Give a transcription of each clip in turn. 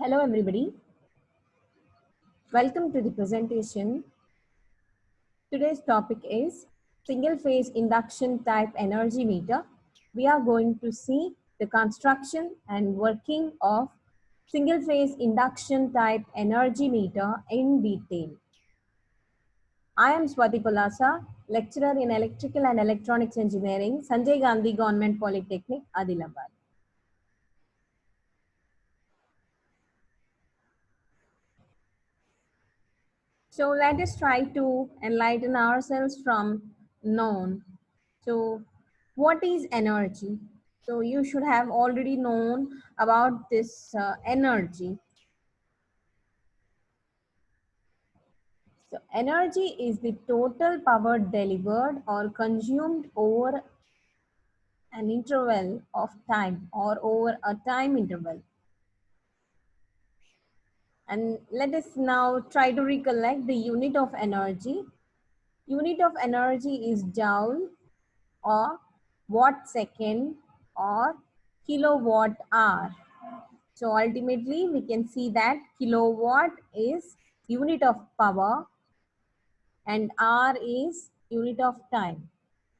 Hello everybody, welcome to the presentation. Today's topic is single phase induction type energy meter. We are going to see the construction and working of single phase induction type energy meter in detail. I am Swati Palasa, lecturer in electrical and electronics engineering, Sanjay Gandhi Government Polytechnic, Adilabad. So let us try to enlighten ourselves from known. So what is energy? So you should have already known about this energy. So energy is the total power delivered or consumed over an interval of time or over a time interval. And let us now try to recollect the unit of energy. Unit of energy is joule or watt second or kilowatt hour. So ultimately we can see that kilowatt is unit of power and hour is unit of time.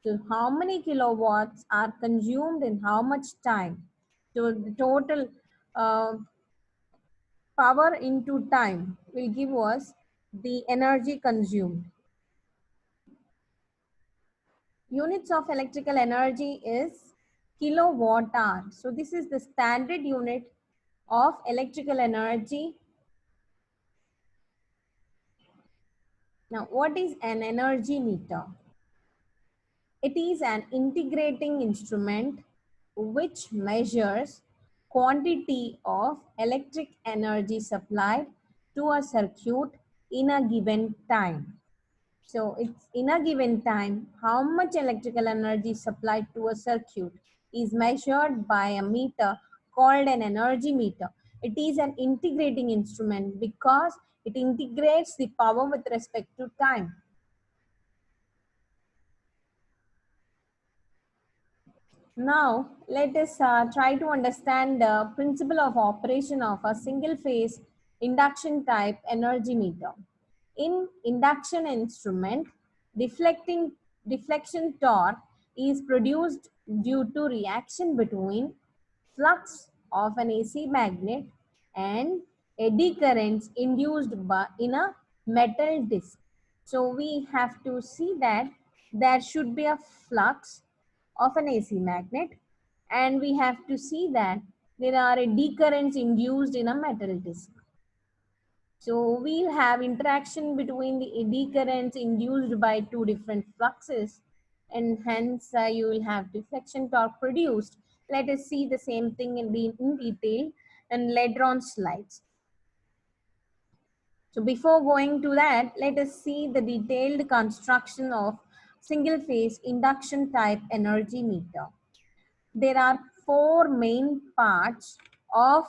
So how many kilowatts are consumed in how much time? So the total power into time will give us the energy consumed. Units of electrical energy is kilowatt hour. So this is the standard unit of electrical energy. Now, what is an energy meter? It is an integrating instrument which measures quantity of electric energy supplied to a circuit in a given time. So it's in a given time, how much electrical energy supplied to a circuit is measured by a meter called an energy meter. It is an integrating instrument because it integrates the power with respect to time. Now, let us try to understand the principle of operation of a single phase induction type energy meter. In induction instrument, deflection torque is produced due to reaction between flux of an AC magnet and eddy currents induced in a metal disc. So we have to see that there should be a flux of an AC magnet, and we have to see that there are eddy currents induced in a metal disc. So we'll have interaction between the eddy currents induced by two different fluxes, and hence you will have deflection torque produced. Let us see the same thing in detail and later on slides. So before going to that, let us see the detailed construction of single phase induction type energy meter. There are four main parts of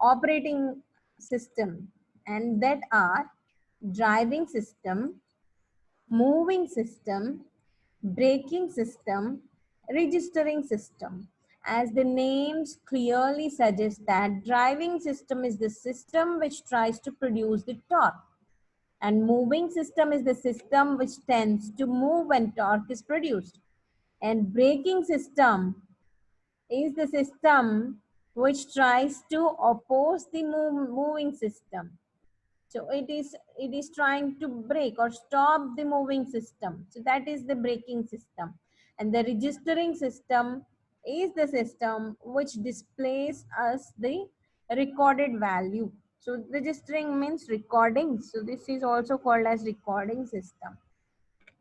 operating system, and that are driving system, moving system, braking system, registering system. As the names clearly suggest that driving system is the system which tries to produce the torque, and moving system is the system which tends to move when torque is produced, and braking system is the system which tries to oppose the moving system. So it is trying to brake or stop the moving system. So that is the braking system. And the registering system is the system which displays us the recorded value. So registering means recording. So this is also called as recording system.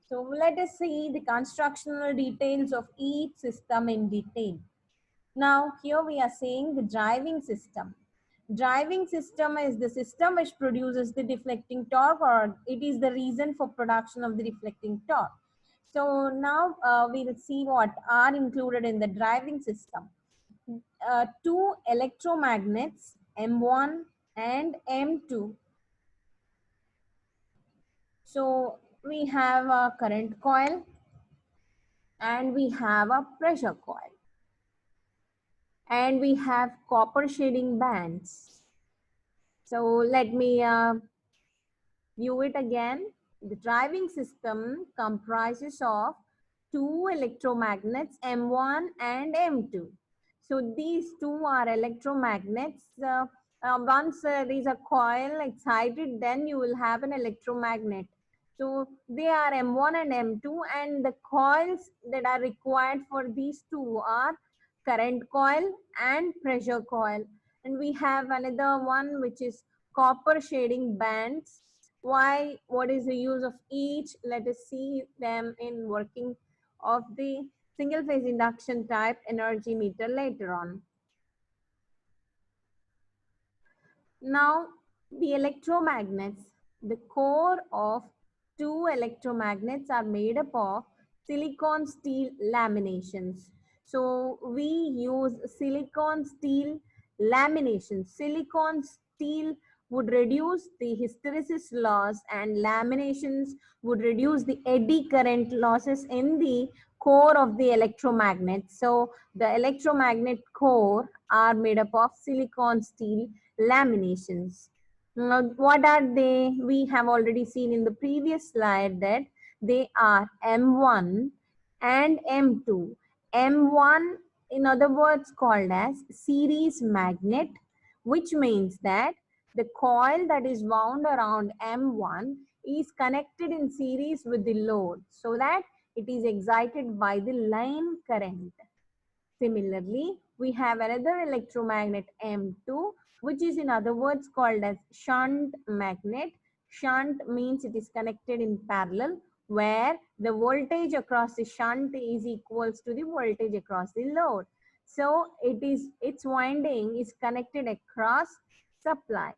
So let us see the constructional details of each system in detail. Now here we are saying the driving system. Driving system is the system which produces the deflecting torque, or it is the reason for production of the deflecting torque. So now we will see what are included in the driving system. Two electromagnets, M1 and M2. So we have a current coil and we have a pressure coil, and we have copper shading bands. So let me view it again. The driving system comprises of two electromagnets, M1 and M2. So these two are electromagnets. Once there is a coil excited, then you will have an electromagnet. So they are M1 and M2, and the coils that are required for these two are current coil and pressure coil. And we have another one which is copper shading bands. Why? What is the use of each? Let us see them in working of the single phase induction type energy meter later on. Now, the electromagnets, the core of two electromagnets are made up of silicon steel laminations. So we use silicon steel laminations. Silicon steel would reduce the hysteresis loss, and laminations would reduce the eddy current losses in the core of the electromagnet. So the electromagnet core are made up of silicon steel laminations. Now, what are they? We have already seen in the previous slide that they are M1 and M2. M1, in other words, called as series magnet, which means that the coil that is wound around M1 is connected in series with the load so that it is excited by the line current. Similarly, we have another electromagnet M2, which is in other words called as shunt magnet. Shunt means it is connected in parallel, where the voltage across the shunt is equals to the voltage across the load. So its winding is connected across supply.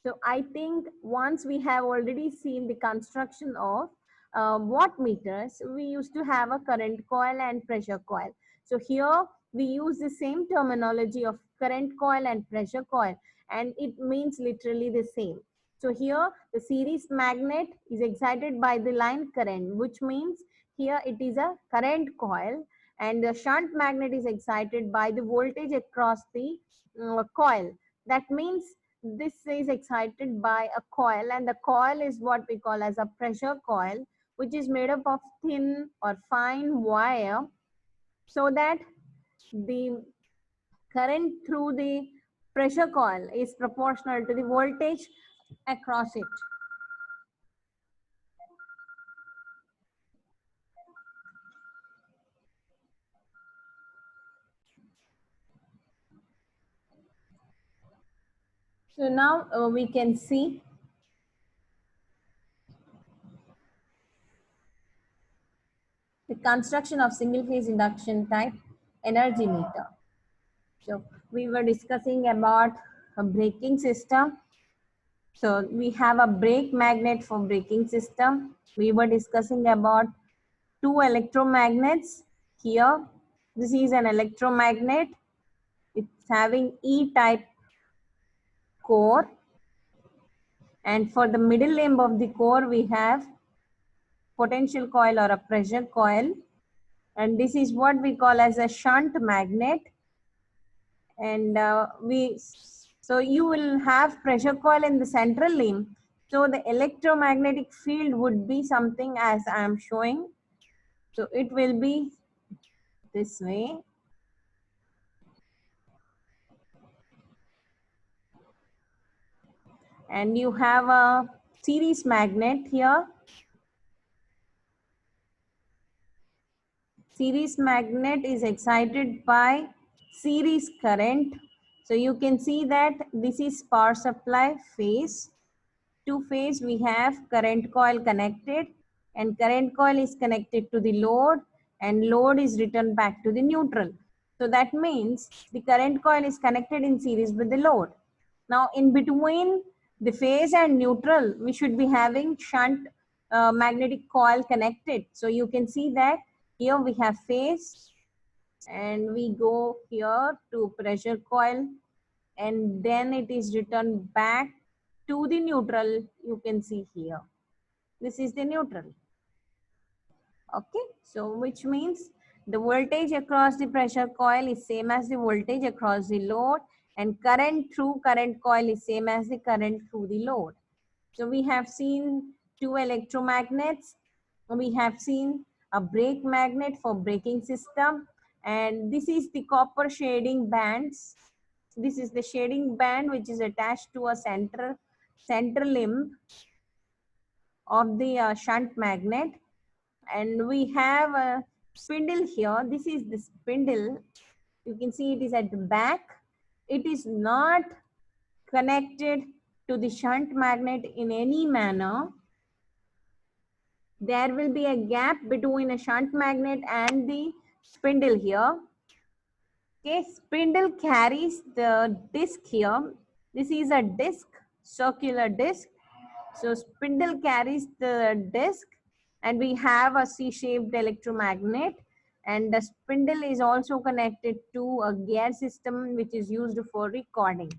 So I think once we have already seen the construction of watt meters, we used to have a current coil and pressure coil. So here we use the same terminology of current coil and pressure coil, and it means literally the same. So here the series magnet is excited by the line current, which means here it is a current coil, and the shunt magnet is excited by the voltage across the coil. That means this is excited by a coil, and the coil is what we call as a pressure coil, which is made up of thin or fine wire, so that the current through the pressure coil is proportional to the voltage across it. So now we can see the construction of single phase induction type energy meter. So we were discussing about a braking system. So we have a brake magnet for braking system. We were discussing about two electromagnets here. This is an electromagnet. It's having E-type core. And for the middle limb of the core, we have potential coil or a pressure coil. And this is what we call as a shunt magnet. And so you will have pressure coil in the central limb. So the electromagnetic field would be something as I am showing. So it will be this way. And you have a series magnet here. Series magnet is excited by series current. So you can see that this is power supply phase. To phase we have current coil connected, and current coil is connected to the load, and load is returned back to the neutral. So that means the current coil is connected in series with the load. Now in between the phase and neutral, we should be having shunt magnetic coil connected. So you can see that here we have phase, and we go here to pressure coil, and then it is returned back to the neutral. You can see here. This is the neutral. Okay, so which means the voltage across the pressure coil is same as the voltage across the load, and current through current coil is same as the current through the load. So we have seen two electromagnets. We have seen a brake magnet for braking system, and this is the copper shading bands. This is the shading band which is attached to a center limb of the shunt magnet, and we have a spindle here. This is the spindle. You can see it is at the back. It is not connected to the shunt magnet in any manner. There will be a gap between a shunt magnet and the spindle here. Okay, spindle carries the disc here. This is a disc, circular disc. So spindle carries the disc, and we have a C-shaped electromagnet, and the spindle is also connected to a gear system which is used for recording.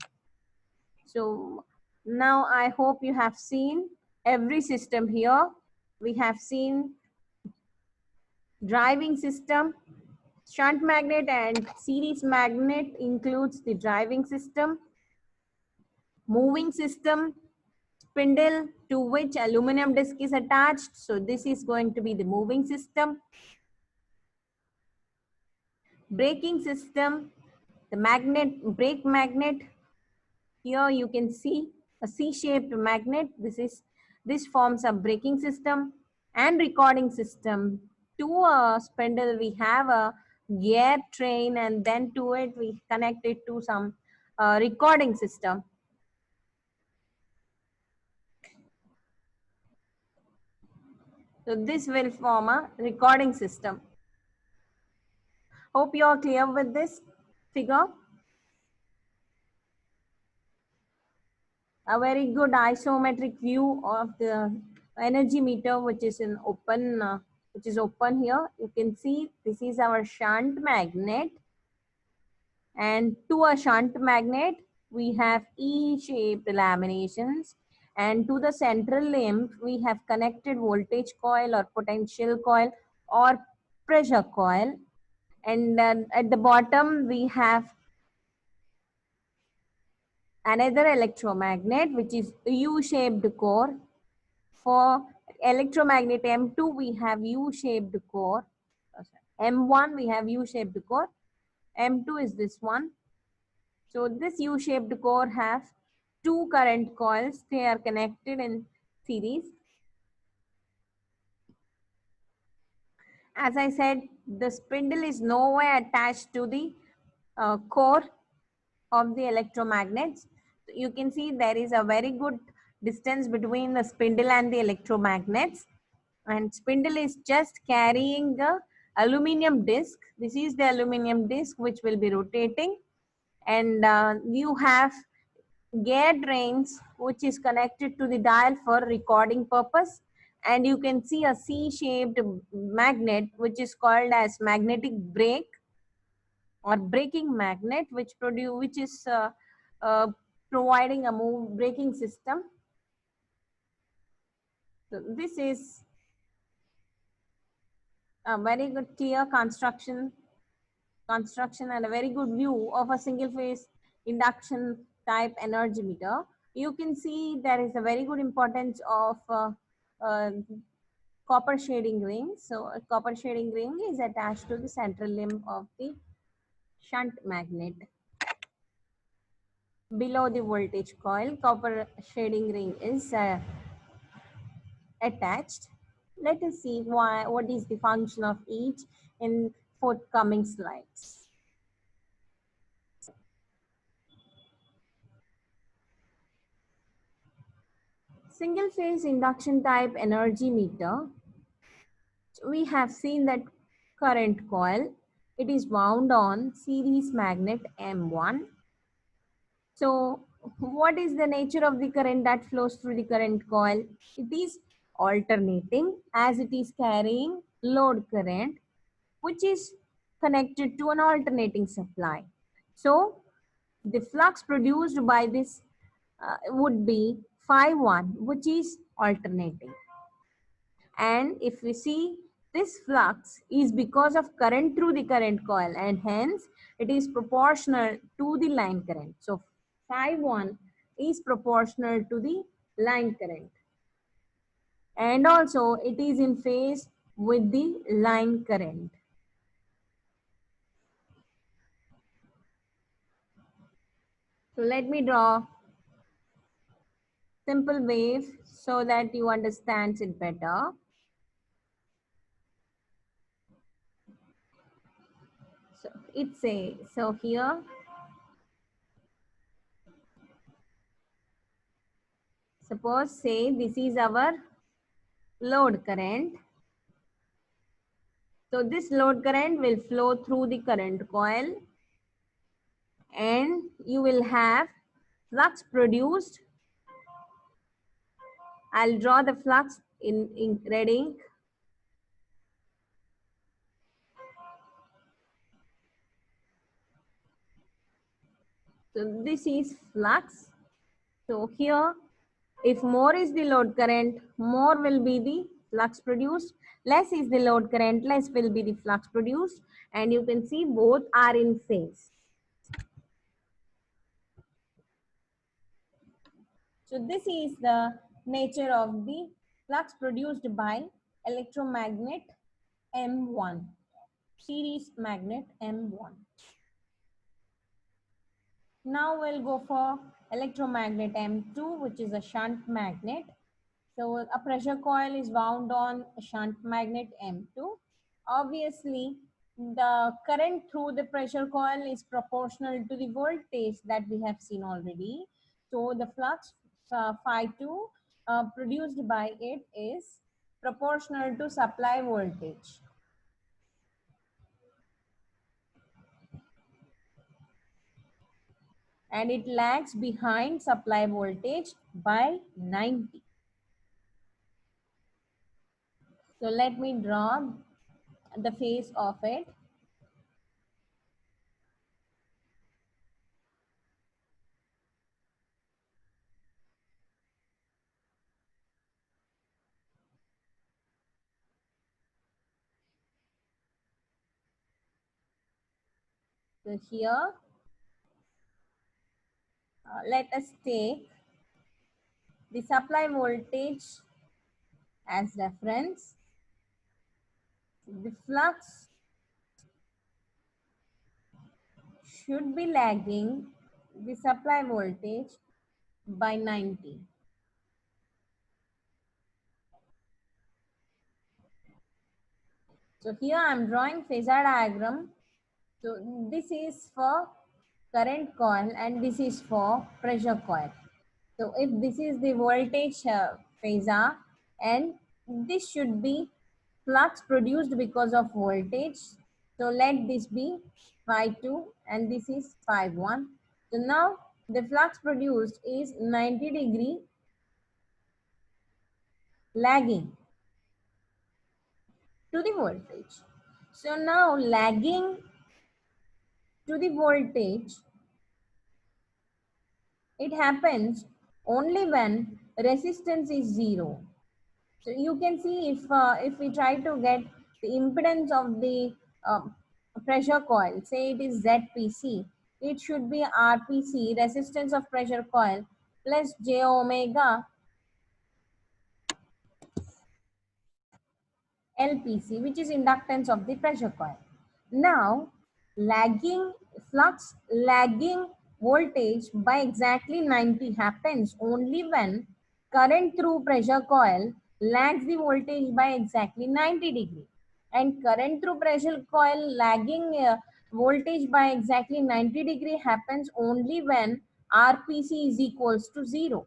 So now I hope you have seen every system here. We have seen driving system, shunt magnet and series magnet includes the driving system, moving system, spindle to which aluminum disc is attached. So this is going to be the moving system. Braking system, the brake magnet. Here you can see a C-shaped magnet. This forms a braking system and recording system. To a spindle we have a gear train, and then to it we connect it to some recording system. So this will form a recording system. Hope you are clear with this figure. A very good isometric view of the energy meter, which is open here. You can see this is our shunt magnet, and to a shunt magnet we have E-shaped laminations, and to the central limb we have connected voltage coil or potential coil or pressure coil, and at the bottom we have another electromagnet which is U-shaped core. For electromagnet M2 we have U-shaped core. M1 we have U-shaped core. M2 is this one. So this U-shaped core has two current coils. They are connected in series. As I said, the spindle is nowhere attached to the core of the electromagnets. You can see there is a very good distance between the spindle and the electromagnets, and spindle is just carrying the aluminum disc. This is the aluminum disc which will be rotating, and you have gear trains which is connected to the dial for recording purpose, and you can see a C-shaped magnet which is called as magnetic brake or braking magnet, which is providing a braking system. So this is a very good clear construction and a very good view of a single phase induction type energy meter. You can see there is a very good importance of copper shading ring. So a copper shading ring is attached to the central limb of the shunt magnet. Below the voltage coil, copper shading ring is attached. Let us see what is the function of each in forthcoming slides. Single phase induction type energy meter. So we have seen that current coil, it is wound on series magnet M1. So what is the nature of the current that flows through the current coil? It is alternating as it is carrying load current which is connected to an alternating supply. So the flux produced by this would be phi 1 which is alternating. And if we see This flux is because of current through the current coil, and hence it is proportional to the line current. So phi1 is proportional to the line current, and also it is in phase with the line current. So let me draw simple wave so that you understand it better. So it's a, so here, suppose say this is our load current. So this load current will flow through the current coil, and you will have flux produced. I'll draw the flux in red ink. So this is flux. So here, if more is the load current, more will be the flux produced. Less is the load current, less will be the flux produced. And you can see both are in phase. So this is the nature of the flux produced by electromagnet M1, series magnet M1. Now we'll go for electromagnet M2, which is a shunt magnet. So a pressure coil is wound on a shunt magnet M2. Obviously, the current through the pressure coil is proportional to the voltage that we have seen already. So the flux phi2 produced by it is proportional to supply voltage. And it lags behind supply voltage by 90. So let me draw the phase of it. So here, let us take the supply voltage as reference. The flux should be lagging the supply voltage by 90. So here I am drawing phasor diagram. So this is for current coil and this is for pressure coil. So if this is the voltage phasor, and this should be flux produced because of voltage. So let this be phi2 and this is phi1. So now the flux produced is 90° lagging to the voltage. So now lagging to the voltage, it happens only when resistance is 0. So you can see if we try to get the impedance of the pressure coil, say it is ZPC, it should be RPC, resistance of pressure coil, plus j omega LPC, which is inductance of the pressure coil. Now, lagging flux, lagging voltage by exactly 90 happens only when current through pressure coil lags the voltage by exactly 90°. And current through pressure coil lagging voltage by exactly 90° happens only when RPC is equals to 0.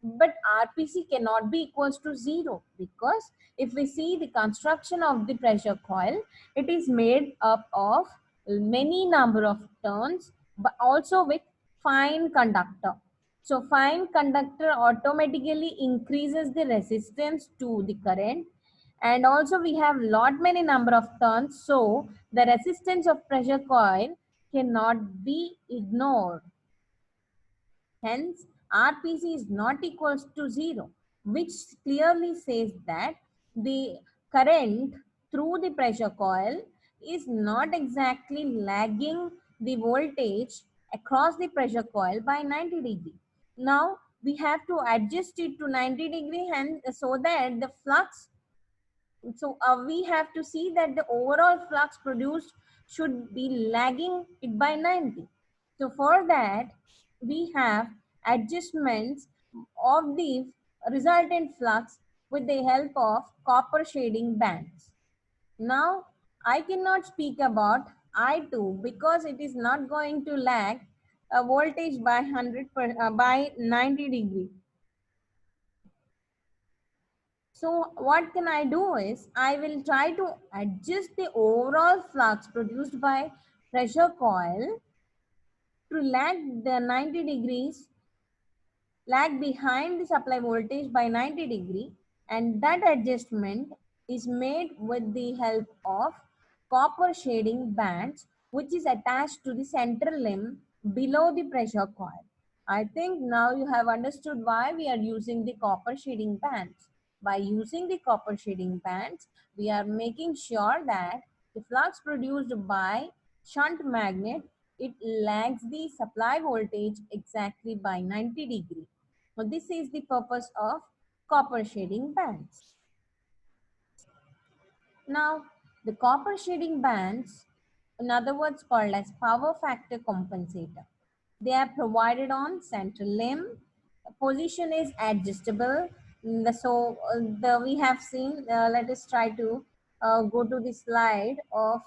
But RPC cannot be equals to 0, because if we see the construction of the pressure coil, it is made up of many number of turns, but also with fine conductor. So fine conductor automatically increases the resistance to the current, and also we have lot many number of turns, so the resistance of pressure coil cannot be ignored. Hence, RPC is not equals to 0, which clearly says that the current through the pressure coil is not exactly lagging the voltage across the pressure coil by 90 degree. Now we have to adjust it to 90 degree, and so that the flux, we have to see that the overall flux produced should be lagging it by 90. So for that, we have adjustments of the resultant flux with the help of copper shading bands. Now, I cannot speak about I2 because it is not going to lag a voltage by 90 degree. So what can I do is, I will try to adjust the overall flux produced by pressure coil to lag the 90 degrees, lag behind the supply voltage by 90 degree, and that adjustment is made with the help of copper shading bands, which is attached to the central limb below the pressure coil. I think now you have understood why we are using the copper shading bands. By using the copper shading bands, we are making sure that the flux produced by shunt magnet, it lags the supply voltage exactly by 90 degree. So this is the purpose of copper shading bands. Now, the copper shading bands, in other words called as power factor compensator, they are provided on central limb. Position is adjustable. We have seen, let us try to go to the slide of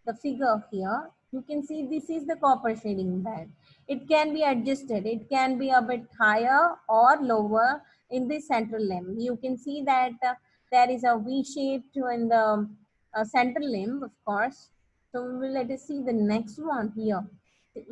the figure here. You can see this is the copper shading band. It can be adjusted. It can be a bit higher or lower in the central limb. You can see that there is a V shape in the central limb, of course. So let us see the next one here.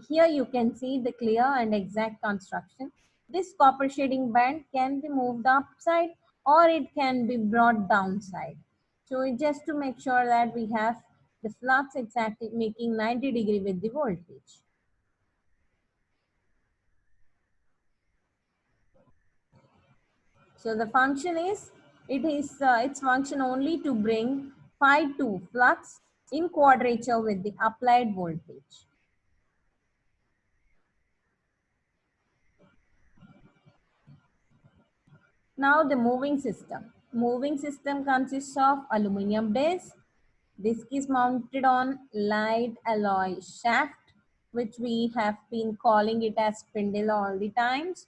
Here you can see the clear and exact construction. This copper shading band can be moved upside or it can be brought downside. So just to make sure that we have the flux exactly making 90 degree with the voltage. So the function is, its function only to bring phi 2 flux in quadrature with the applied voltage. Now the moving system. Moving system consists of aluminum disc. Disc is mounted on light alloy shaft, which we have been calling it as spindle all the times.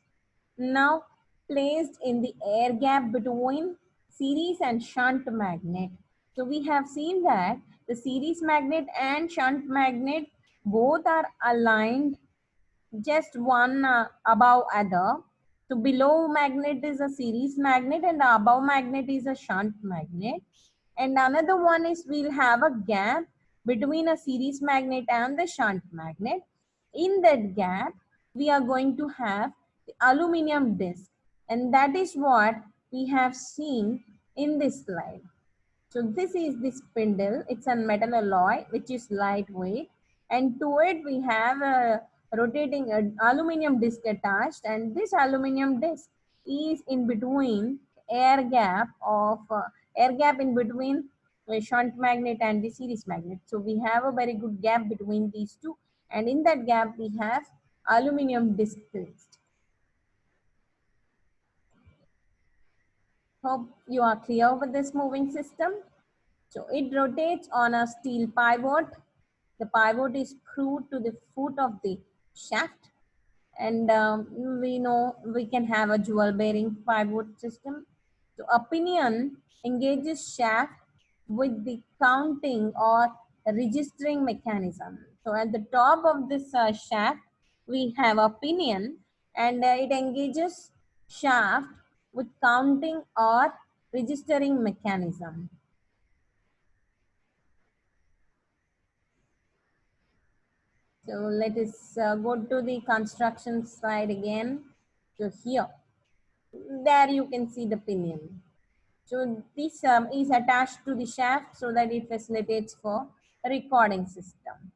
Now placed in the air gap between series and shunt magnet. So we have seen that the series magnet and shunt magnet both are aligned just one above other. So below magnet is a series magnet and the above magnet is a shunt magnet. And another one is, we'll have a gap between a series magnet and the shunt magnet. In that gap, we are going to have the aluminum disc, and that is what we have seen in this slide. So this is the spindle. It's a metal alloy which is lightweight, and to it we have a rotating aluminum disc attached, and this aluminum disc is in between air gap in between the shunt magnet and the series magnet. So we have a very good gap between these two, and in that gap we have aluminum disc placed. Hope you are clear with this moving system. So it rotates on a steel pivot. The pivot is screwed to the foot of the shaft, and we know we can have a dual bearing pivot system. So a pinion engages shaft with the counting or registering mechanism. So at the top of this shaft, we have a pinion, and it engages shaft with counting or registering mechanism. So let us go to the construction slide again. So here, there you can see the pinion. So this is attached to the shaft so that it facilitates for a recording system.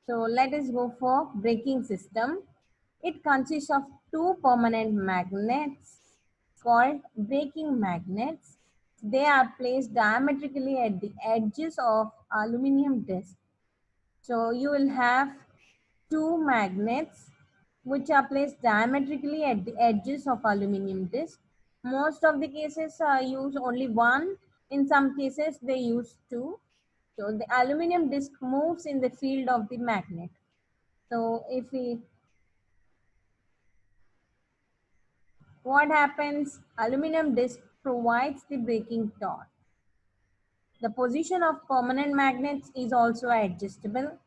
So let us go for braking system. It consists of two permanent magnets called braking magnets. They are placed diametrically at the edges of aluminum disc. So you will have two magnets which are placed diametrically at the edges of aluminum disc. Most of the cases use only one. In some cases they use two. So the aluminum disc moves in the field of the magnet. So if we, what happens? Aluminum disc provides the braking torque. The position of permanent magnets is also adjustable,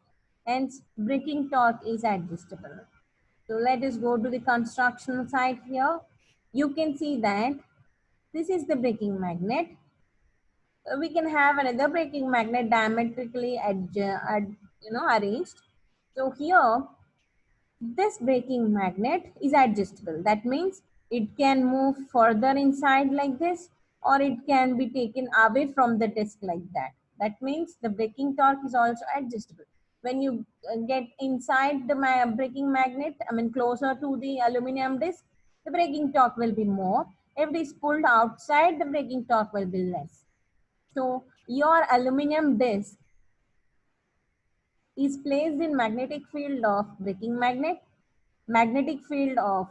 hence braking torque is adjustable. So let us go to the construction side here. You can see that this is the braking magnet. We can have another braking magnet diametrically arranged. So here this braking magnet is adjustable. That means it can move further inside like this, or it can be taken away from the disc like that. That means the braking torque is also adjustable. When you get inside the braking magnet, I mean closer to the aluminum disc, the braking torque will be more. If it is pulled outside, the braking torque will be less. So your aluminum disc is placed in magnetic field of braking magnet, magnetic field of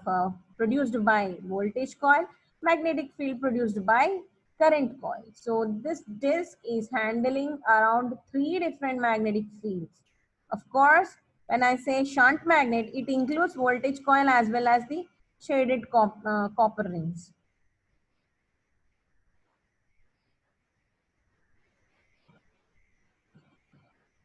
produced by voltage coil, magnetic field produced by current coil. So this disc is handling around three different magnetic fields. Of course, when I say shunt magnet, it includes voltage coil as well as the shaded copper rings.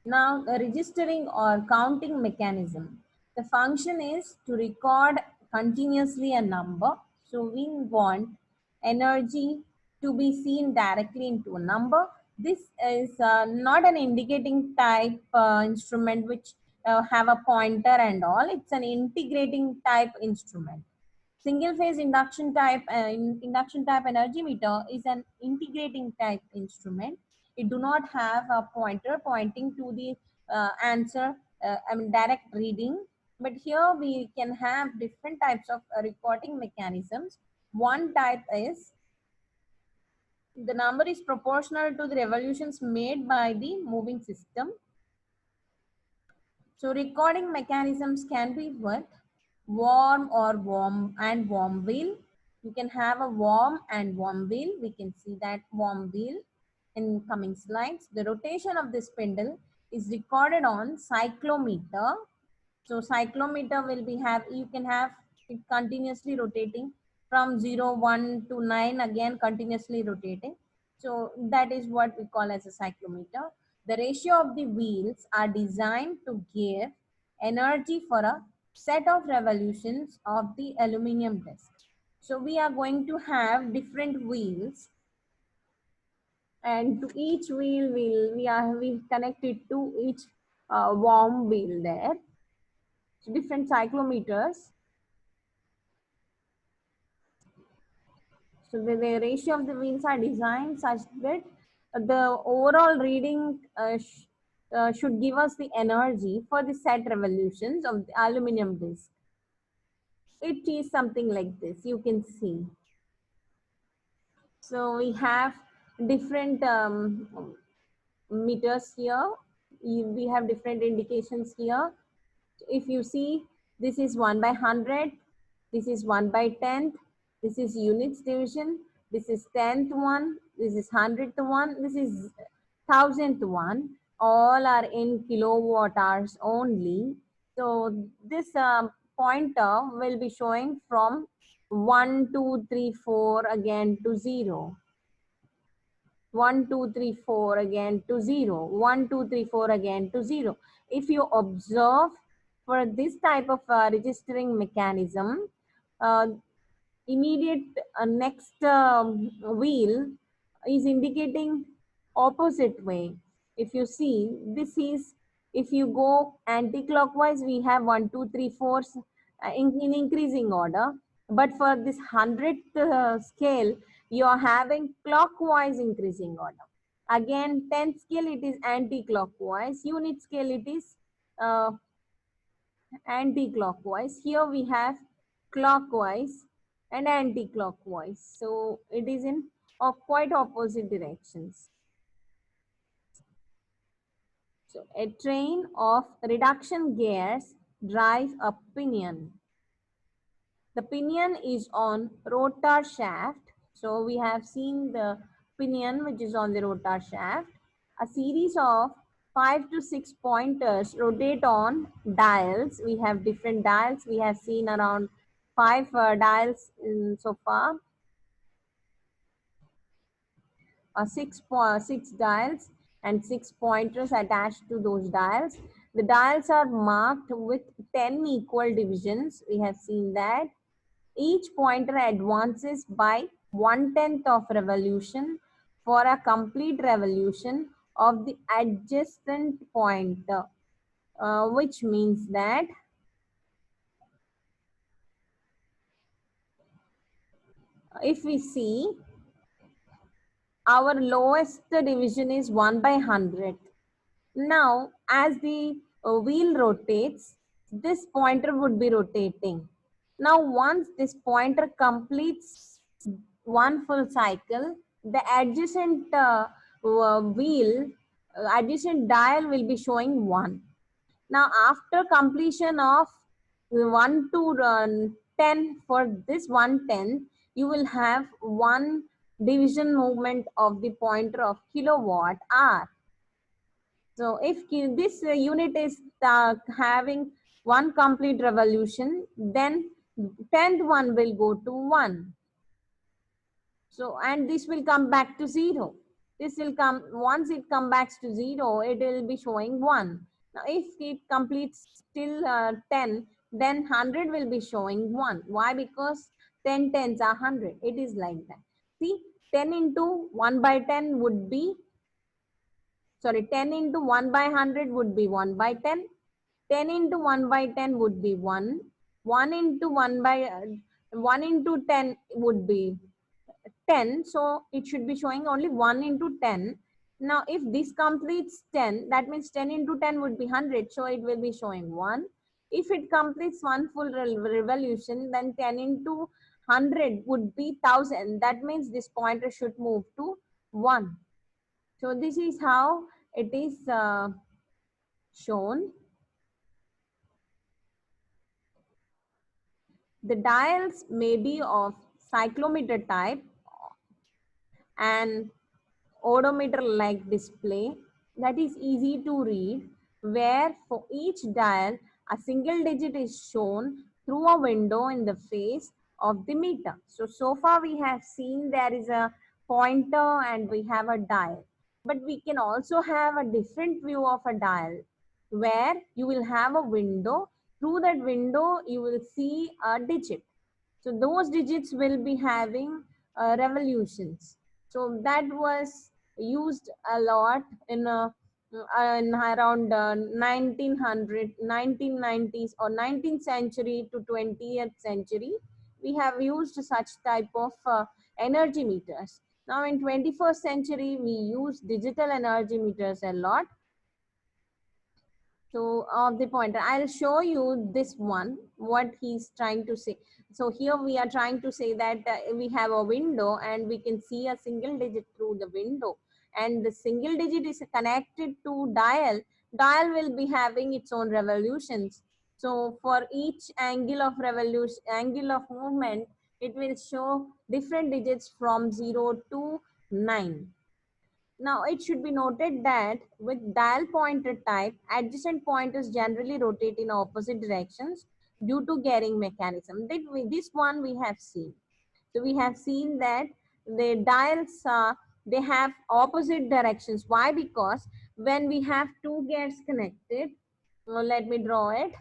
Now, the registering or counting mechanism. The function is to record continuously a number. So, we want energy to be seen directly into a number. This is not an indicating type instrument which have a pointer and all. It's an integrating type instrument. Single phase induction type energy meter is an integrating type instrument. It do not have a pointer pointing to the answer, direct reading. But here we can have different types of recording mechanisms. One type is the number is proportional to the revolutions made by the moving system. So recording mechanisms can be what? Worm or worm wheel. You can have a worm and worm wheel. We can see that worm wheel in coming slides. The rotation of the spindle is recorded on cyclometer. So cyclometer will be you can have it continuously rotating from 0, 1 to 9, again continuously rotating. So that is what we call as a cyclometer. The ratio of the wheels are designed to give energy for a set of revolutions of the aluminum disc. So we are going to have different wheels, and to each wheel we connected to each worm wheel there. So different cyclometers. So the ratio of the wheels are designed such that the overall reading should give us the energy for the set revolutions of the aluminum disc. It is something like this, you can see. So we have different meters here. We have different indications here. If you see, this is 1 by 100, this is 1 by 10th, this is units division, this is 10th one, this is 100th one, this is 1000th one. All are in kilowatt hours only. So this pointer will be showing from 1, 2, 3, 4 again to 0. 1, 2, 3, 4 again to 0. 1, 2, 3, 4 again to 0. If you observe for this type of registering mechanism, uh, immediate next wheel is indicating opposite way. If you see, this is, if you go anti-clockwise, we have 1, 2, 3, 4 in increasing order. But for this 100th scale, you are having clockwise increasing order. Again, 10th scale, it is anti-clockwise. Unit scale, it is uh, anti-clockwise. Here we have clockwise and anti-clockwise. So it is in quite opposite directions. So a train of reduction gears drive a pinion. The pinion is on rotor shaft. So we have seen the pinion which is on the rotor shaft. A series of 5 to 6 pointers rotate on dials. We have different dials. We have seen around 5 dials so far. 6 dials and 6 pointers attached to those dials. The dials are marked with 10 equal divisions. We have seen that. Each pointer advances by 1/10 of revolution for a complete revolution of the adjacent pointer, which means that if we see our lowest division is 1 by 100. Now, as the wheel rotates, this pointer would be rotating. Now, once this pointer completes one full cycle, the adjacent adjacent dial will be showing 1. Now, after completion of 1 to 10 for this 1/10, you will have one division movement of the pointer of kilowatt hour. So if this unit is having one complete revolution, then 10th one will go to 1. So, and this will come back to 0. This will come, once it comes back to 0, it will be showing 1. Now, if it completes till 10, then 100 will be showing 1. Why? Because 10 tens are 100. It is like that. See, 10 into 1 by 10 would be, sorry, 10 into 1 by 100 would be 1 by 10. 10 into 1 by 10 would be 1. 1 into 1 into 10 would be 10. So it should be showing only 1 into 10. Now, if this completes 10, that means 10 into 10 would be 100. So it will be showing 1. If it completes one full revolution, then 10 into 100 would be 1000. That means this pointer should move to 1. So this is how it is shown. The dials may be of cyclometer type and odometer-like display that is easy to read, where for each dial, a single digit is shown through a window in the face of the meter. So far we have seen there is a pointer and we have a dial. But we can also have a different view of a dial where you will have a window. Through that window, you will see a digit. So those digits will be having revolutions. So that was used a lot in around 1900, 1990s or 19th century to 20th century. We have used such type of energy meters. Now in 21st century, we use digital energy meters a lot. So of the pointer, I'll show you this one, what he's trying to say. So here we are trying to say that we have a window and we can see a single digit through the window, and the single digit is connected to dial. Dial will be having its own revolutions. So for each angle of revolution, angle of movement, it will show different digits from 0 to 9. Now, it should be noted that with dial pointer type, adjacent pointers generally rotate in opposite directions due to gearing mechanism. This one we have seen. So, we have seen that the dials, they have opposite directions. Why? Because when we have two gears connected, let me draw it.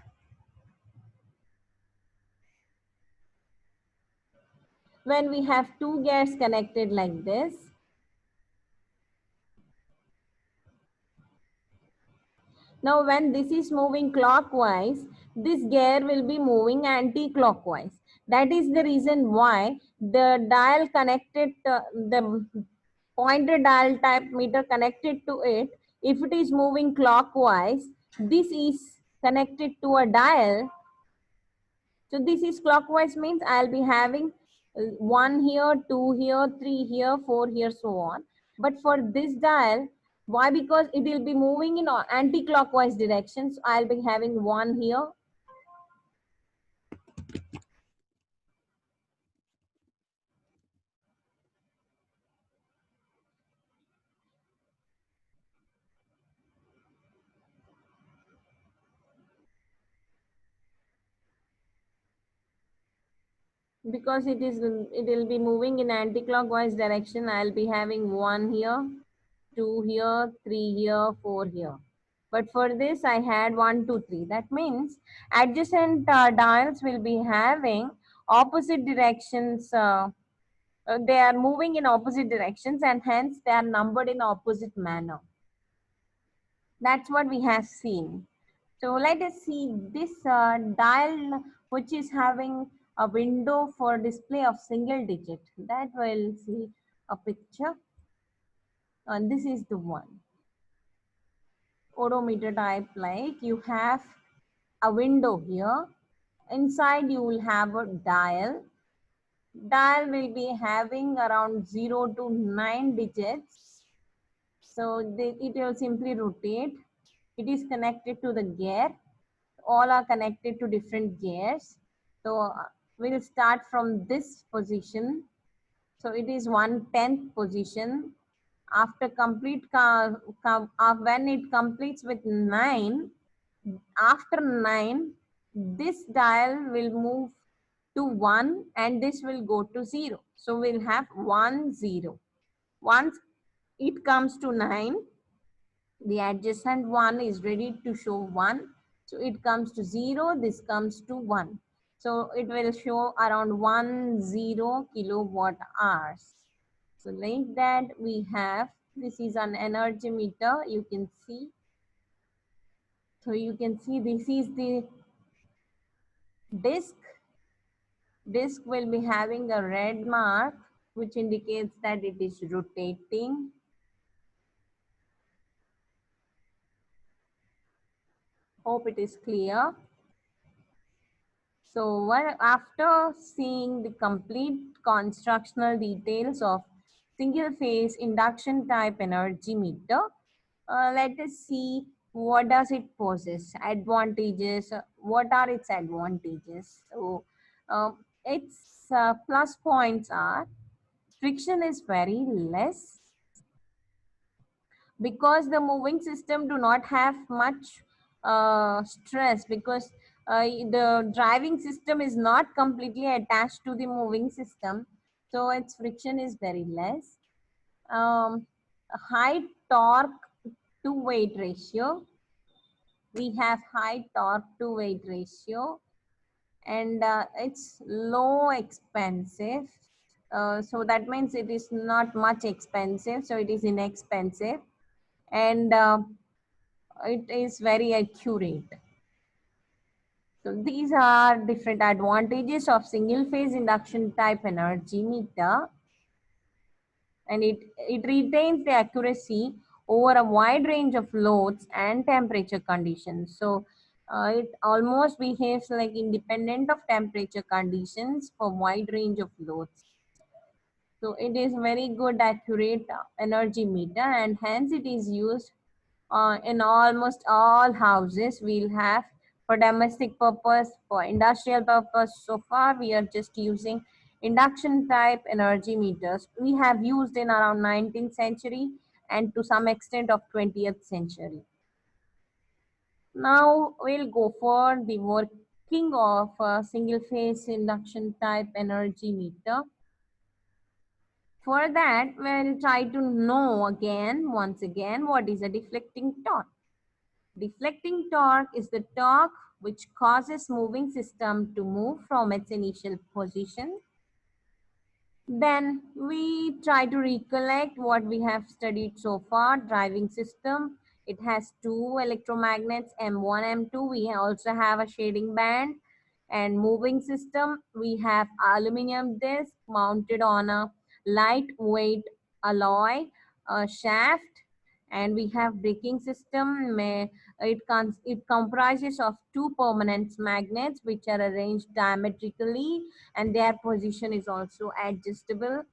When we have two gears connected like this, now, when this is moving clockwise, this gear will be moving anti-clockwise. That is the reason why the dial connected, the pointer dial type meter connected to it, if it is moving clockwise, this is connected to a dial. So this is clockwise means I'll be having 1 here, 2 here, 3 here, 4 here, so on. But for this dial, why? Because it will be moving in anti-clockwise directions. I'll be having 1 here, because it will be moving in anti-clockwise direction. I'll be having 1 here, 2 here, 3 here, 4 here. But for this I had 1, 2, 3. That means adjacent dials will be having opposite directions. They are moving in opposite directions, and hence they are numbered in opposite manner. That's what we have seen. So let us see this dial, which is having a window for display of single digit. That we'll see a picture. And this is the one. Odometer type, like you have a window here. Inside you will have a dial. Dial will be having around 0 to 9 digits. So it will simply rotate. It is connected to the gear. All are connected to different gears. So we'll start from this position. So it is 1/10th position. After when it completes with 9, after 9, this dial will move to 1 and this will go to 0. So we'll have 1, 0. Once it comes to 9, the adjacent one is ready to show 1. So it comes to 0, this comes to 1. So it will show around 10 kilowatt hours. So like that we have, this is an energy meter, you can see. So you can see this is the disc. Disc will be having a red mark which indicates that it is rotating. Hope it is clear. So after seeing the complete constructional details of single phase induction type energy meter, let us see what does it possess, advantages, what are its advantages. So its plus points are friction is very less, because the moving system do not have much stress, because the driving system is not completely attached to the moving system, so its friction is very less. High torque to weight ratio, we have high torque to weight ratio, and it's low expensive, so that means it is not much expensive, so it is inexpensive, and it is very accurate. So these are different advantages of single phase induction type energy meter, and it retains the accuracy over a wide range of loads and temperature conditions. So it almost behaves like independent of temperature conditions for wide range of loads. So it is very good accurate energy meter, and hence it is used in almost all houses. We'll have for domestic purpose, for industrial purpose. So far we are just using induction type energy meters. We have used in around 19th century and to some extent of 20th century. Now we'll go for the working of a single phase induction type energy meter. For that, we'll try to know once again, what is a deflecting torque. Deflecting torque is the torque which causes moving system to move from its initial position. Then we try to recollect what we have studied so far. Driving system, it has two electromagnets, M1, M2. We also have a shading band. And moving system, we have aluminum disc mounted on a lightweight alloy shaft, And we have braking system. It comprises of two permanent magnets which are arranged diametrically, and their position is also adjustable.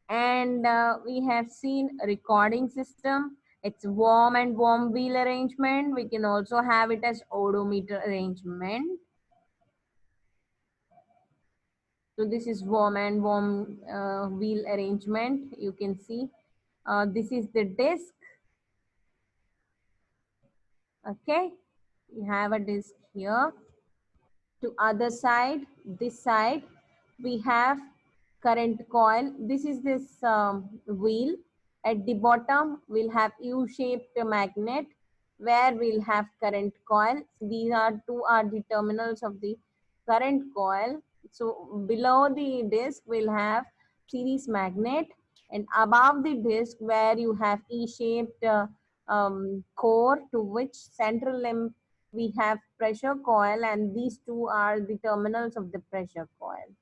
And we have seen a recording system. It's worm and worm wheel arrangement. We can also have it as odometer arrangement. So this is worm and worm wheel arrangement. You can see this is the disc. Okay, we have a disc here. To other side, this side, we have current coil. This is this wheel. At the bottom, we'll have U-shaped magnet where we'll have current coil. These are the terminals of the current coil. So below the disc, we'll have series magnet, and above the disc where you have E-shaped core to which central limb we have pressure coil, and these two are the terminals of the pressure coil.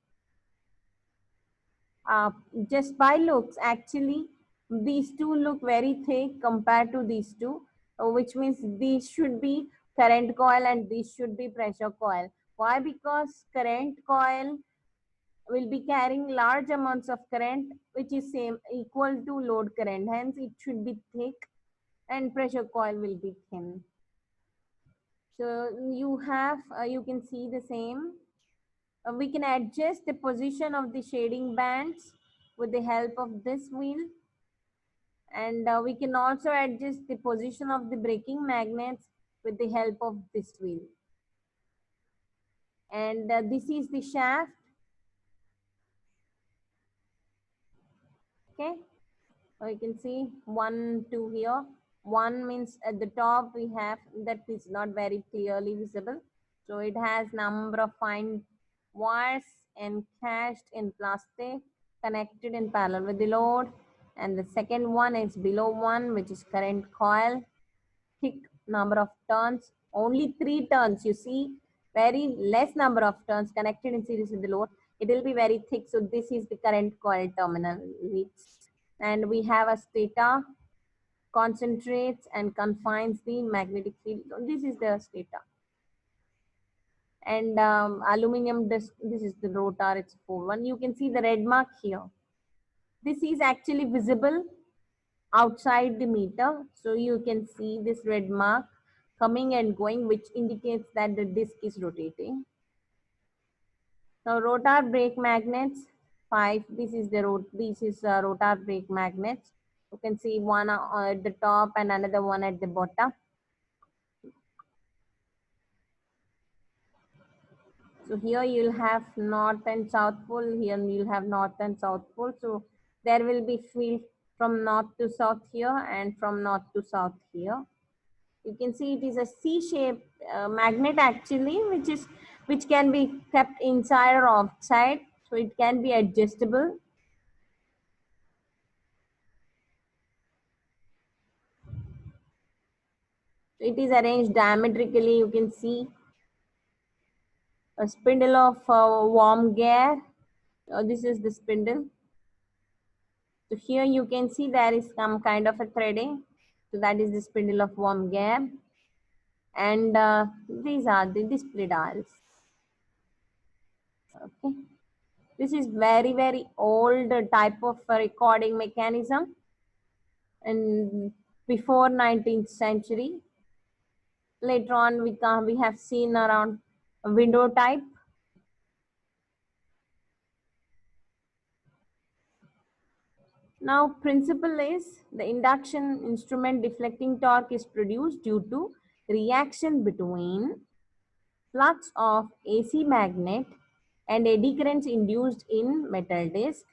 Just by looks, actually, these two look very thick compared to these two, which means these should be current coil and these should be pressure coil. Why? Because current coil will be carrying large amounts of current, which is same equal to load current. Hence, it should be thick, and pressure coil will be thin. So you have, you can see the same. We can adjust the position of the shading bands with the help of this wheel. And we can also adjust the position of the braking magnets with the help of this wheel. And this is the shaft. Okay. You can see 1, 2 here. 1 means at the top we have, that is not very clearly visible. So it has number of fine wires encased in plastic connected in parallel with the load. And the second one is below 1, which is current coil. Thick number of turns, only 3 turns. You see, very less number of turns connected in series with the load. It will be very thick. So this is the current coil terminal. And we have a stator, concentrates and confines the magnetic field. This is the stator. And aluminum disc, this is the rotor, it's 4-1. You can see the red mark here. This is actually visible outside the meter. So you can see this red mark coming and going, which indicates that the disc is rotating. Now rotor brake magnets, 5. This is the rotor brake magnets. You can see one at the top and another one at the bottom. So here you'll have north and south pole. Here you'll have north and south pole. So there will be field from north to south here and from north to south here. You can see it is a C-shaped magnet actually, which can be kept inside or outside. So it can be adjustable. It is arranged diametrically. You can see a spindle of worm gear. This is the spindle. So here you can see there is some kind of a threading. So that is the spindle of worm gear. And these are the display dials. Okay. This is very, very old type of recording mechanism. And before 19th century. Later on, we have seen around a window type. Now, principle is the induction instrument deflecting torque is produced due to reaction between flux of AC magnet and eddy currents induced in metal disc.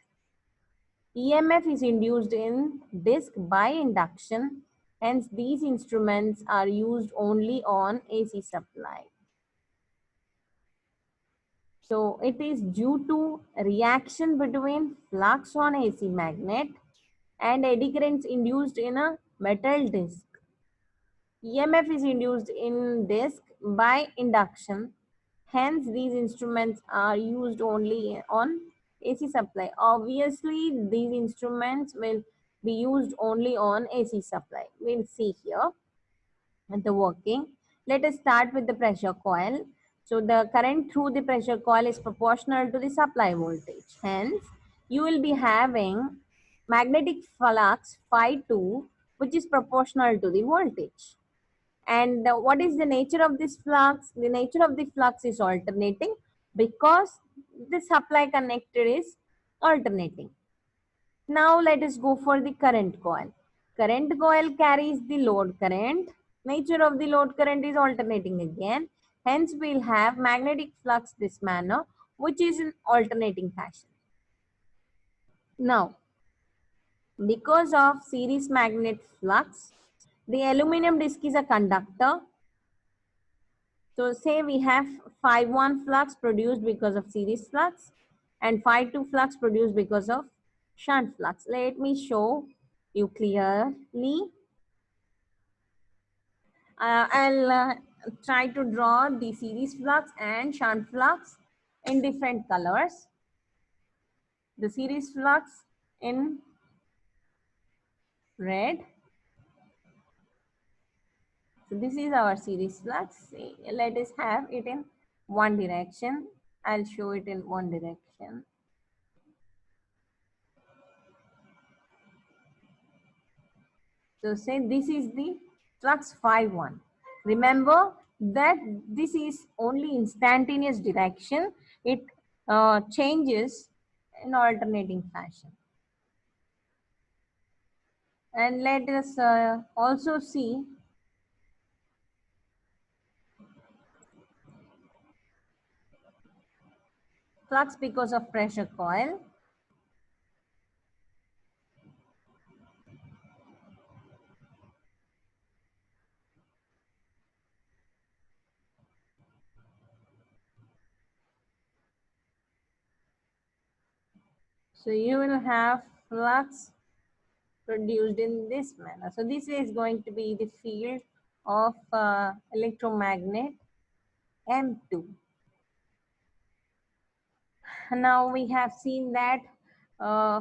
EMF is induced in disc by induction. Hence, these instruments are used only on AC supply. So it is due to reaction between flux on AC magnet and eddy currents induced in a metal disc. EMF is induced in disc by induction. Hence, these instruments are used only on AC supply. Obviously, these instruments will be used only on AC supply. We'll see here the working. Let us start with the pressure coil. So the current through the pressure coil is proportional to the supply voltage. Hence, you will be having magnetic flux phi 2, which is proportional to the voltage. And what is the nature of this flux? The nature of the flux is alternating because the supply connector is alternating. Now let us go for the current coil. Current coil carries the load current. Nature of the load current is alternating again. Hence we'll have magnetic flux this manner, which is in alternating fashion. Now, because of series magnet flux, the aluminum disc is a conductor. So say we have phi 1 flux produced because of series flux and phi 2 flux produced because of shunt flux. Let me show you clearly. I'll try to draw the series flux and shunt flux in different colors. The series flux in red. So this is our series flux. Let us have it in one direction. I'll show it in one direction. So say this is the flux phi 1. Remember that this is only instantaneous direction. It changes in alternating fashion. And let us also see flux because of pressure coil. So you will have flux produced in this manner. So this is going to be the field of electromagnet M2. Now we have seen that uh,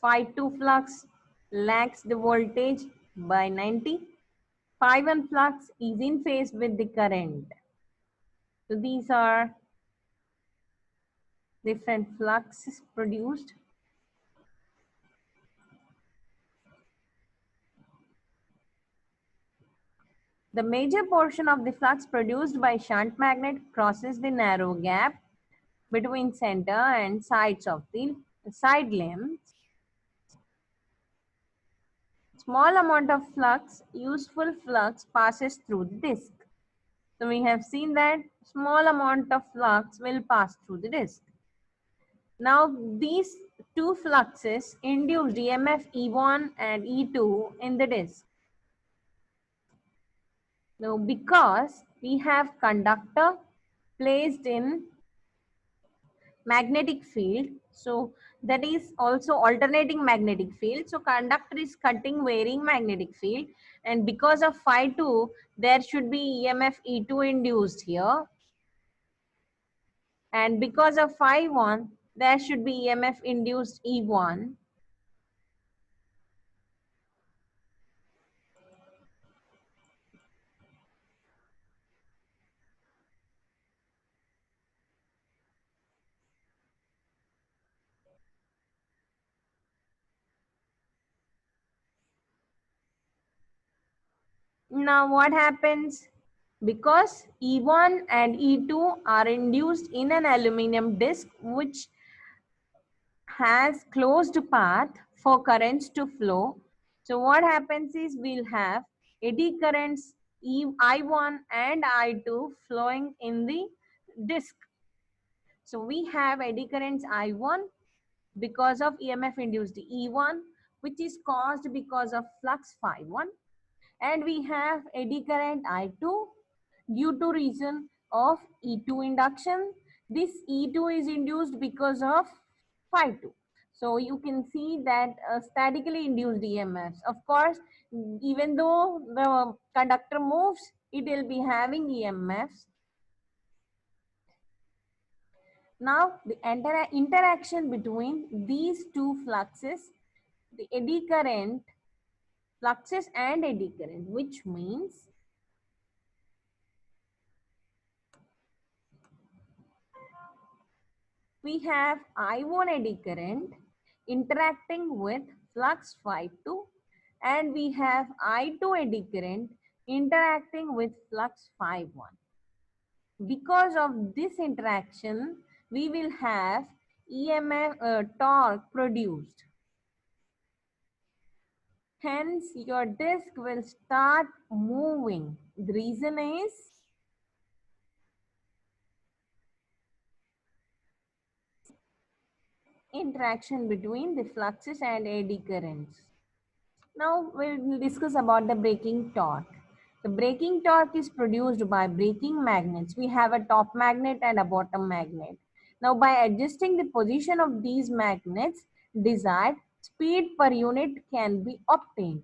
phi 2 flux lags the voltage by 90. Phi 1 flux is in phase with the current. So these are different fluxes produced. The major portion of the flux produced by shunt magnet crosses the narrow gap between center and sides of the side limbs. Small amount of flux, useful flux, passes through the disc. So we have seen that small amount of flux will pass through the disc. Now these two fluxes induce EMF E1 and E2 in the disc. Now because we have conductor placed in magnetic field, so that is also alternating magnetic field. So conductor is cutting varying magnetic field, and because of phi 2 there should be EMF E2 induced here, and because of phi 1 there should be EMF induced E1. Now what happens? Because E1 and E2 are induced in an aluminum disc which has closed path for currents to flow. So what happens is we'll have eddy currents I1 and I2 flowing in the disc. So we have eddy currents I1 because of EMF induced E1, which is caused because of flux phi 1. And we have eddy current I2 due to reason of E2 induction. This E2 is induced because of phi 2. So you can see that statically induced EMFs. Of course, even though the conductor moves, it will be having EMFs. Now the interaction between these two fluxes, the eddy current, fluxes and eddy current, which means we have I1 eddy current interacting with flux phi 2, and we have I2 eddy current interacting with flux phi 1. Because of this interaction, we will have EMF torque produced. Hence, your disc will start moving. The reason is interaction between the fluxes and eddy currents. Now we'll discuss about the braking torque. The braking torque is produced by braking magnets. We have a top magnet and a bottom magnet. Now by adjusting the position of these magnets, desired speed per unit can be obtained.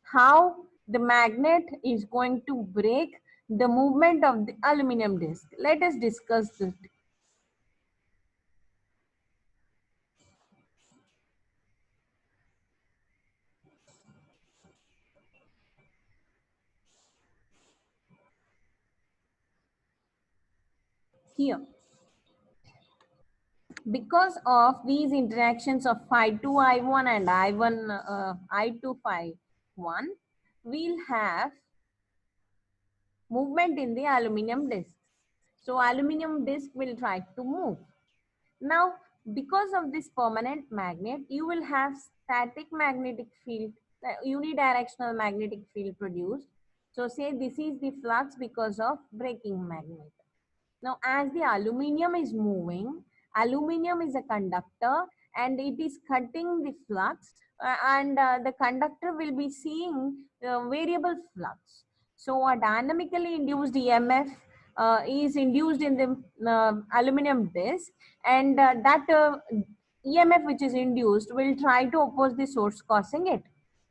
How the magnet is going to brake the movement of the aluminum disc? Let us discuss this. Here, because of these interactions of phi 2 I1 and I1 I2 phi 1, we'll have movement in the aluminum disc. So aluminum disc will try to move. Now, because of this permanent magnet, you will have static magnetic field, unidirectional magnetic field produced. So say this is the flux because of braking magnet. Now, as the aluminium is moving, aluminium is a conductor and it is cutting the flux, and the conductor will be seeing variable flux. So, a dynamically induced EMF is induced in the aluminum disc, and that EMF which is induced will try to oppose the source causing it.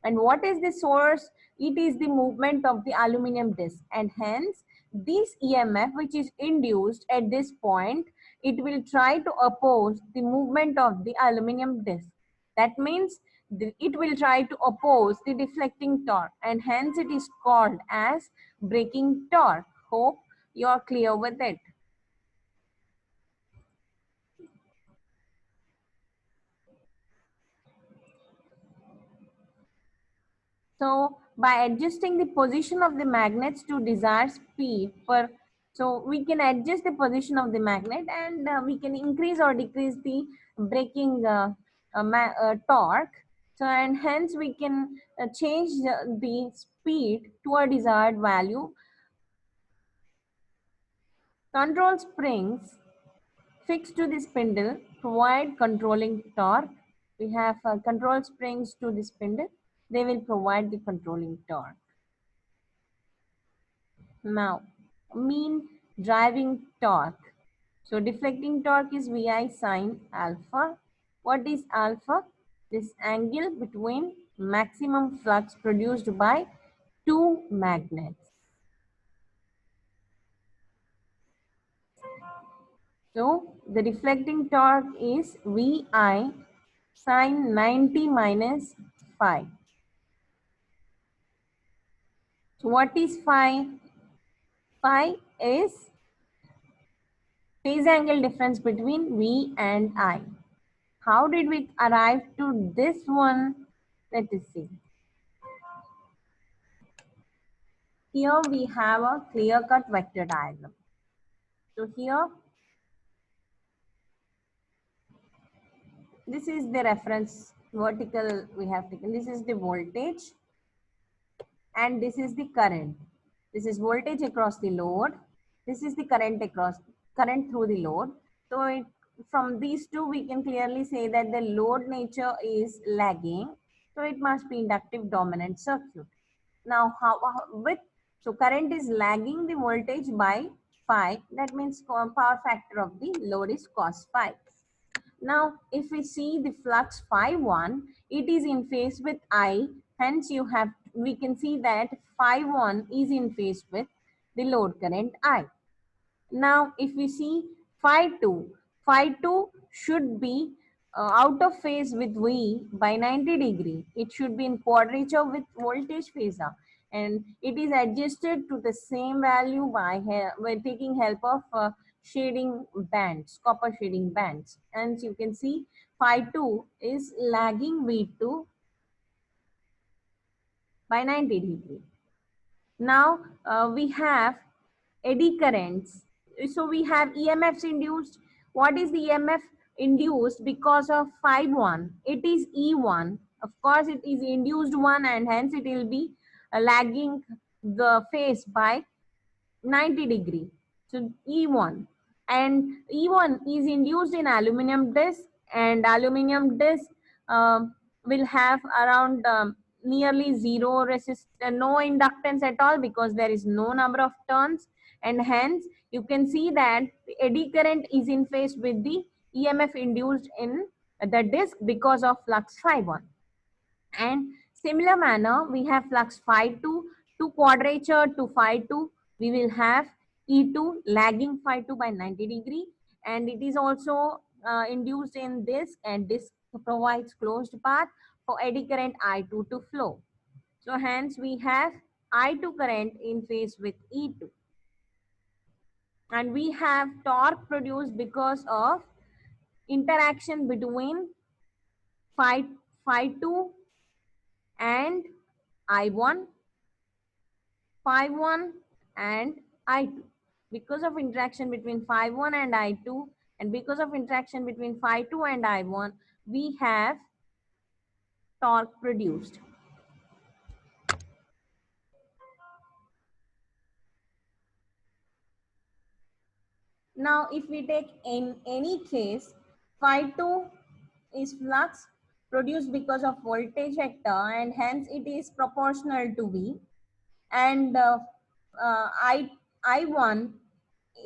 And what is the source? It is the movement of the aluminum disc, and hence this EMF which is induced at this point, it will try to oppose the movement of the aluminum disc. That means it will try to oppose the deflecting torque, and hence it is called as braking torque. Hope you are clear with it. So by adjusting the position of the magnets to desired speed per, so we can adjust the position of the magnet, and we can increase or decrease the braking torque. So and hence we can change the speed to a desired value. Control springs fixed to the spindle provide controlling torque. We have control springs to the spindle. They will provide the controlling torque. Now, mean driving torque. So deflecting torque is VI sine alpha. What is alpha? This angle between maximum flux produced by two magnets. So the deflecting torque is VI sine 90 minus phi. So what is phi? Phi is phase angle difference between V and I. How did we arrive to this one? Let us see. Here we have a clear-cut vector diagram. So here, this is the reference vertical we have taken. This is the voltage and this is the current. This is voltage across the load. This is the current through the load. So from these two, we can clearly say that the load nature is lagging. So it must be inductive dominant circuit. Now, so current is lagging the voltage by phi. That means power factor of the load is cos phi. Now, if we see the flux phi 1, it is in phase with I. Hence, we can see that phi 1 is in phase with the load current I. Now, if we see phi 2, phi 2 should be out of phase with V by 90 degree. It should be in quadrature with voltage phasor, and it is adjusted to the same value by taking help of shading bands, copper shading bands. And you can see phi 2 is lagging V2 by 90 degree. Now we have eddy currents. So we have EMFs induced. What is the EMF induced because of phi 1? It is E1. Of course, it is induced one, and hence it will be lagging the phase by 90 degree. So E1, and E1 is induced in aluminum disc, and aluminum disc will have around nearly zero no inductance at all, because there is no number of turns, and hence you can see that the eddy current is in phase with the EMF induced in the disc because of flux phi 1. And similar manner, we have flux phi 2 to quadrature to phi 2. We will have E2 lagging phi 2 by 90 degree, and it is also induced in this, and this provides closed path for eddy current I2 to flow. So hence we have I2 current in phase with E2. And we have torque produced because of interaction between phi 2 and I1, phi 1 and I2. Because of interaction between phi 1 and I2, and because of interaction between phi 2 and I1, we have torque produced. Now, if we take in any case, phi 2 is flux produced because of voltage vector, and hence it is proportional to V. And I1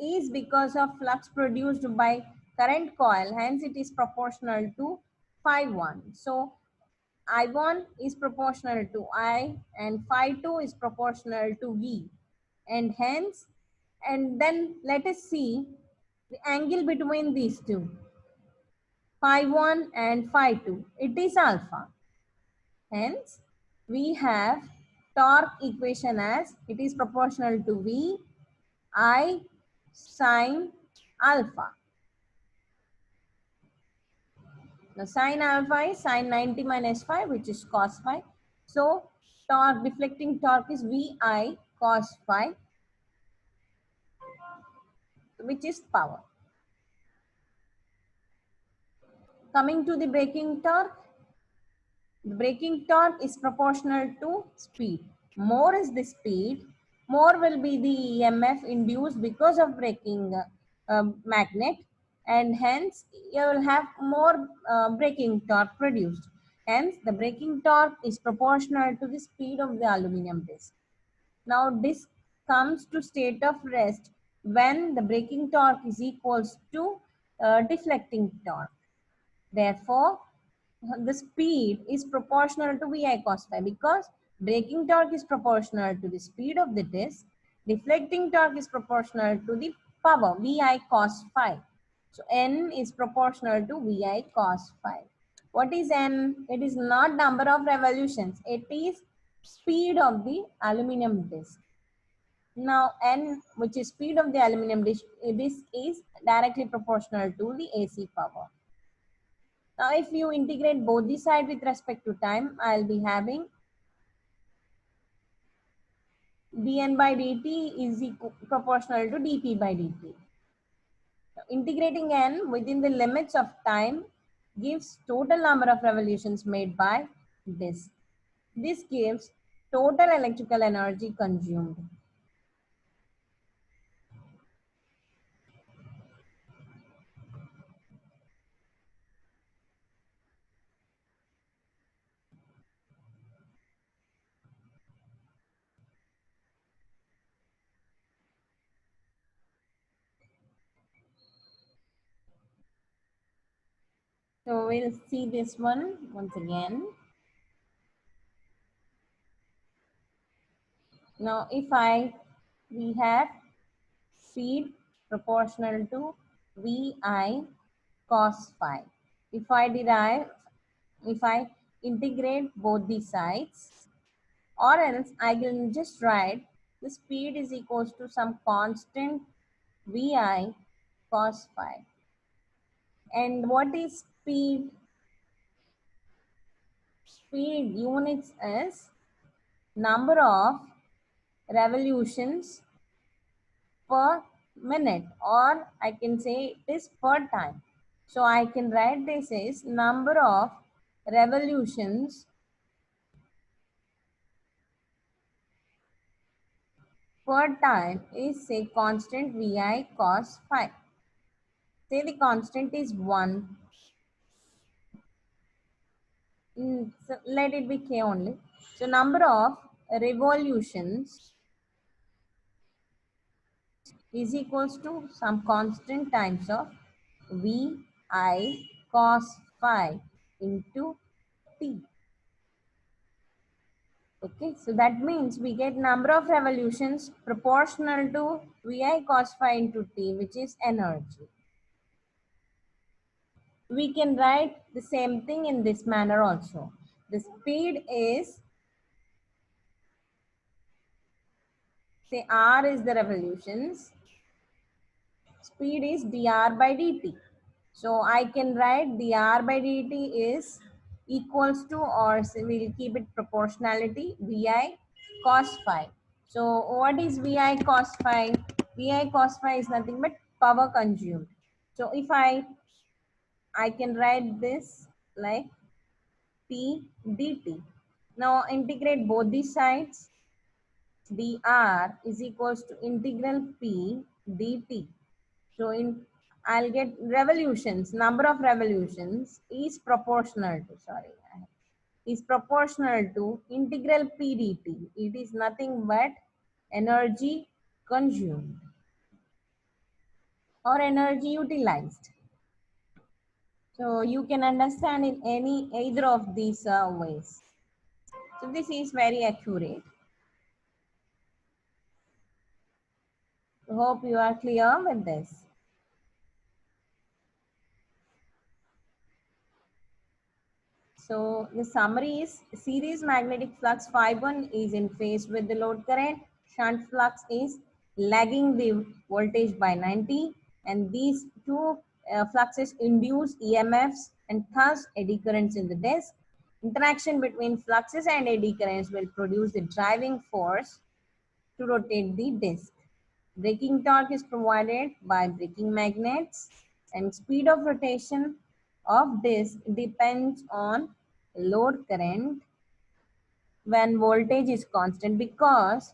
is because of flux produced by current coil, hence it is proportional to phi 1. So I1 is proportional to I, and phi 2 is proportional to V, and hence, and then let us see the angle between these two, phi 1 and phi 2. It is alpha. Hence, we have torque equation as it is proportional to V I sine alpha. Now sine alpha is sine 90 minus phi, which is cos phi. So torque, deflecting torque is Vi cos phi, which is power. Coming to the braking torque, the braking torque is proportional to speed. More is the speed, more will be the EMF induced because of braking magnet, and hence you will have more braking torque produced. Hence, the braking torque is proportional to the speed of the aluminum disc. Now, this comes to state of rest when the braking torque is equals to deflecting torque. Therefore, the speed is proportional to Vi cos phi, because braking torque is proportional to the speed of the disc. Deflecting torque is proportional to the power Vi cos phi. So N is proportional to Vi cos phi. What is N? It is not number of revolutions. It is speed of the aluminum disc. Now N, which is speed of the aluminum disc, is directly proportional to the AC power. Now, if you integrate both the side with respect to time, I'll be having dN by dt is proportional to dP by dt. Now, integrating n within the limits of time gives total number of revolutions made by this. This gives total electrical energy consumed. So we'll see this one once again. Now, if we have speed proportional to Vi cos phi. If I integrate both the sides, or else I can just write the speed is equals to some constant Vi cos phi. And what is speed? Speed units is number of revolutions per minute, or I can say it is per time. So I can write this as number of revolutions per time is say constant Vi cos phi. Say the constant is 1. So let it be K only. So number of revolutions is equals to some constant times of Vi cos phi into T. Okay, so that means we get number of revolutions proportional to Vi cos phi into T, which is energy. We can write the same thing in this manner also. The speed is, say R is the revolutions, speed is dr by dt. So I can write dr by dt is equals to, or we'll keep it proportionality, Vi cos phi. So what is Vi cos phi? Vi cos phi is nothing but power consumed. So if I can write this like P dt. Now integrate both these sides. Dr is equals to integral P dt. So I'll get revolutions, number of revolutions is proportional to, is proportional to integral P dt. It is nothing but energy consumed or energy utilized. So you can understand in either of these ways. So this is very accurate. Hope you are clear with this. So the summary is series magnetic flux phi1 is in phase with the load current. Shunt flux is lagging the voltage by 90, and these two fluxes induce EMFs and thus eddy currents in the disk. Interaction between fluxes and eddy currents will produce the driving force to rotate the disk. Braking torque is provided by braking magnets, and speed of rotation of disk depends on load current when voltage is constant, because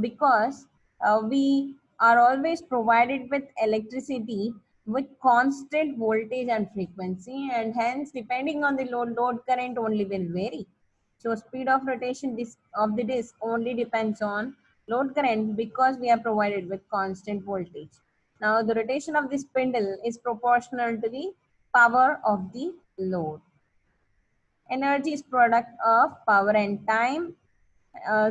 because we are always provided with electricity with constant voltage and frequency, and hence depending on the load current only will vary. So speed of rotation of the disk only depends on load current because we are provided with constant voltage. Now the rotation of the spindle is proportional to the power of the load. Energy is product of power and time.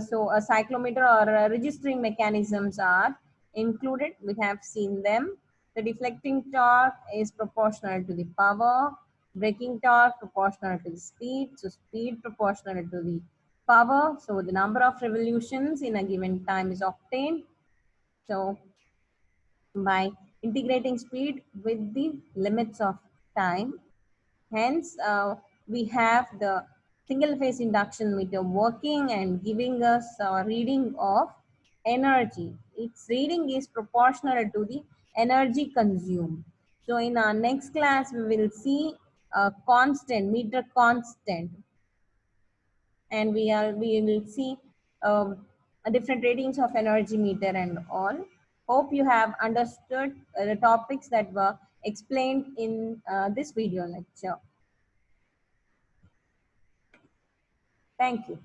So a cyclometer or registering mechanisms are included. We have seen them. The deflecting torque is proportional to the power. Braking torque proportional to the speed. So speed proportional to the power. So the number of revolutions in a given time is obtained. So by integrating speed with the limits of time, hence, we have the single phase induction meter working and giving us a reading of energy. Its reading is proportional to the energy consumed. So in our next class, we will see a constant, meter constant, and we will see different ratings of energy meter and all. Hope you have understood the topics that were explained in this video lecture. Thank you.